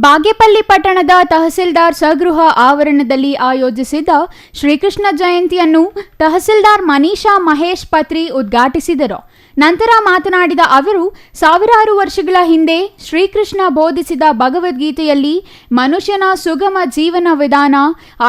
ಬಾಗೇಪಲ್ಲಿ ಪಟ್ಟಣದ ತಹಸೀಲ್ದಾರ್ ಸ್ವಗೃಹ ಆವರಣದಲ್ಲಿ ಆಯೋಜಿಸಿದ್ದ ಶ್ರೀಕೃಷ್ಣ ಜಯಂತಿಯನ್ನು ತಹಸೀಲ್ದಾರ್ ಮನೀಷಾ ಮಹೇಶ್ ಪತ್ರಿ ಉದ್ಘಾಟಿಸಿದರು. ನಂತರ ಮಾತನಾಡಿದ ಅವರು, ಸಾವಿರಾರು ವರ್ಷಗಳ ಹಿಂದೆ ಶ್ರೀಕೃಷ್ಣ ಬೋಧಿಸಿದ ಭಗವದ್ಗೀತೆಯಲ್ಲಿ ಮನುಷ್ಯನ ಸುಗಮ ಜೀವನ ವಿಧಾನ,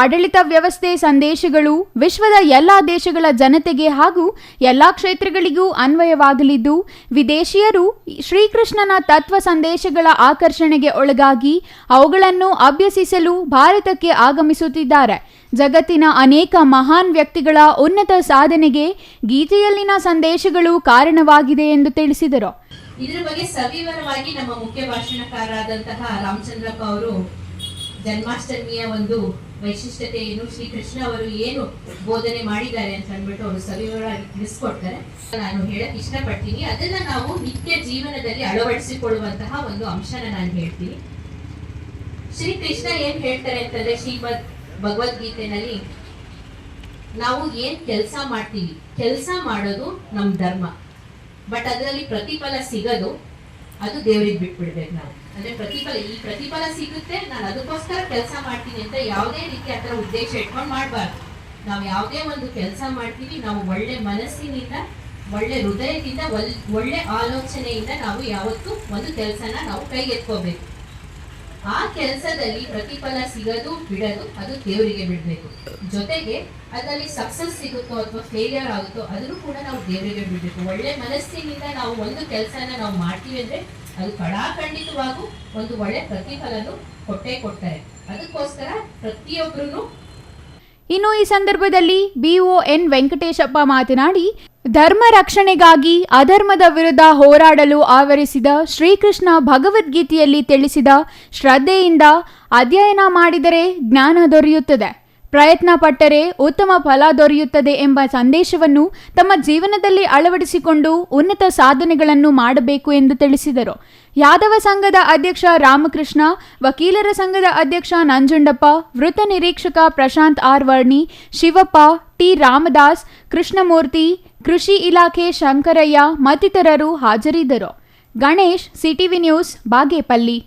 ಆಡಳಿತ ವ್ಯವಸ್ಥೆ ಸಂದೇಶಗಳು ವಿಶ್ವದ ಎಲ್ಲ ದೇಶಗಳ ಜನತೆಗೆ ಹಾಗೂ ಎಲ್ಲ ಕ್ಷೇತ್ರಗಳಿಗೂ ಅನ್ವಯವಾಗಲಿದ್ದು, ವಿದೇಶಿಯರು ಶ್ರೀಕೃಷ್ಣನ ತತ್ವ ಸಂದೇಶಗಳ ಆಕರ್ಷಣೆಗೆ ಒಳಗಾಗಿ ಅವುಗಳನ್ನು ಅಭ್ಯಸಿಸಲು ಭಾರತಕ್ಕೆ ಆಗಮಿಸುತ್ತಿದ್ದಾರೆ. ಜಗತ್ತಿನ ಅನೇಕ ಮಹಾನ್ ವ್ಯಕ್ತಿಗಳ ಉನ್ನತ ಸಾಧನೆಗೆ ಗೀತೆಯಲ್ಲಿನ ಸಂದೇಶಗಳು ಕಾರಣವಾಗಿದೆ ಎಂದು ತಿಳಿಸಿದರು. ಇದರ ಬಗ್ಗೆ ಸವಿವರವಾಗಿ ನಮ್ಮ ಮುಖ್ಯ ಭಾಷಣಕಾರರಾದಂತಹ ರಾಮಚಂದ್ರಪ್ಪ ಅವರು ಜನ್ಮಾಷ್ಟಮಿಯ ಒಂದು ವೈಶಿಷ್ಟ್ಯತೆ ಏನು, ಶ್ರೀಕೃಷ್ಣ ಅವರು ಏನು ಬೋಧನೆ ಮಾಡಿದ್ದಾರೆ ಅಂತ ಅಂದ್ಬಿಟ್ಟು ಅವರು ಸವಿವರವಾಗಿ ತಿಳಿಸ್ಕೊಡ್ತಾರೆ. ನಾನು ಹೇಳಕ್ ಇಷ್ಟಪಡ್ತೀನಿ, ಅದನ್ನ ನಾವು ನಿತ್ಯ ಜೀವನದಲ್ಲಿ ಅಳವಡಿಸಿಕೊಳ್ಳುವಂತಹ ಒಂದು ಅಂಶನ ನಾನು ಹೇಳ್ತೀನಿ. ಶ್ರೀಕೃಷ್ಣ ಏನ್ ಹೇಳ್ತಾರೆ ಅಂತಂದ್ರೆ, ಶ್ರೀಮದ್ ಭಗವದ್ಗೀತೆನಲ್ಲಿ ನಾವು ಏನ್ ಕೆಲಸ ಮಾಡ್ತೀವಿ, ಕೆಲಸ ಮಾಡೋದು ನಮ್ ಧರ್ಮ, ಬಟ್ ಅದರಲ್ಲಿ ಪ್ರತಿಫಲ ಸಿಗೋದು ಅದು ದೇವರಿಗೆ ಬಿಟ್ಬಿಡ್ಬೇಕು. ನಾವು ಅಂದ್ರೆ ಪ್ರತಿಫಲ ಸಿಗುತ್ತೆ, ನಾನು ಅದಕ್ಕೋಸ್ಕರ ಕೆಲಸ ಮಾಡ್ತೀನಿ ಅಂತ ಯಾವುದೇ ರೀತಿ ಆತರ ಉದ್ದೇಶ ಇಟ್ಕೊಂಡು ಮಾಡಬಾರ್ದು. ನಾವು ಯಾವುದೇ ಒಂದು ಕೆಲಸ ಮಾಡ್ತೀವಿ, ನಾವು ಒಳ್ಳೆ ಮನಸ್ಸಿನಿಂದ, ಒಳ್ಳೆ ಹೃದಯದಿಂದ, ಒಳ್ಳೆ ಆಲೋಚನೆಯಿಂದ ನಾವು ಯಾವತ್ತೂ ಒಂದು ಕೆಲಸನ ನಾವು ಕೈಗೆತ್ಕೋಬೇಕು. ಆ ಕೆಲಸದಲ್ಲಿ ಪ್ರತಿಫಲ ಸಿಗೋದು ಬಿಡೋದು ಅದು ದೇವರಿಗೆ ಬಿಡಬೇಕು. ಜೊತೆಗೆ ಅದರಲ್ಲಿ ಸಕ್ಸಸ್ ಸಿಗುತ್ತೋ ಅಥವಾ ಫೇಲಿಯರ್ ಆಗುತ್ತೋ ಅದನ್ನು ಕೂಡ ನಾವು ದೇವರಿಗೆ ಬಿಡಬೇಕು. ಒಳ್ಳೆ ಮನಸ್ಸಿನಿಂದ ನಾವು ಒಂದು ಕೆಲಸನ ನಾವು ಮಾಡ್ತೀವಿ ಅಂದ್ರೆ ಅದು ಖಂಡಿತವಾಗೂ ಒಂದು ಒಳ್ಳೆ ಪ್ರತಿಫಲನು ಕೊಡ್ತಾರೆ. ಅದಕ್ಕೋಸ್ಕರ ಪ್ರತಿಯೊಬ್ಬರು. ಇನ್ನು ಈ ಸಂದರ್ಭದಲ್ಲಿ BON ವೆಂಕಟೇಶಪ್ಪ ಮಾತನಾಡಿ, ಧರ್ಮ ರಕ್ಷಣೆಗಾಗಿ ಅಧರ್ಮದ ವಿರುದ್ಧ ಹೋರಾಡಲು ಆವರಿಸಿದ ಶ್ರೀಕೃಷ್ಣ ಭಗವದ್ಗೀತೆಯಲ್ಲಿ ತಿಳಿಸಿದ ಶ್ರದ್ಧೆಯಿಂದ ಅಧ್ಯಯನ ಮಾಡಿದರೆ ಜ್ಞಾನ ದೊರೆಯುತ್ತದೆ, ಪ್ರಯತ್ನ ಪಟ್ಟರೆ ಉತ್ತಮ ಫಲ ದೊರೆಯುತ್ತದೆ ಎಂಬ ಸಂದೇಶವನ್ನು ತಮ್ಮ ಜೀವನದಲ್ಲಿ ಅಳವಡಿಸಿಕೊಂಡು ಉನ್ನತ ಸಾಧನೆಗಳನ್ನು ಮಾಡಬೇಕು ಎಂದು ತಿಳಿಸಿದರು. ಯಾದವ ಸಂಘದ ಅಧ್ಯಕ್ಷ ರಾಮಕೃಷ್ಣ, ವಕೀಲರ ಸಂಘದ ಅಧ್ಯಕ್ಷ ನಂಜುಂಡಪ್ಪ, ವೃತ್ತ ನಿರೀಕ್ಷಕ ಪ್ರಶಾಂತ್ R ವರ್ಣಿ, ಶಿವಪ್ಪ, T ರಾಮದಾಸ್, ಕೃಷ್ಣಮೂರ್ತಿ, ಕೃಷಿ ಇಲಾಖೆ ಶಂಕರಯ್ಯ ಮತ್ತಿತರರು ಹಾಜರಿದ್ದರು. Ganesh, CTV news, Bagepalli.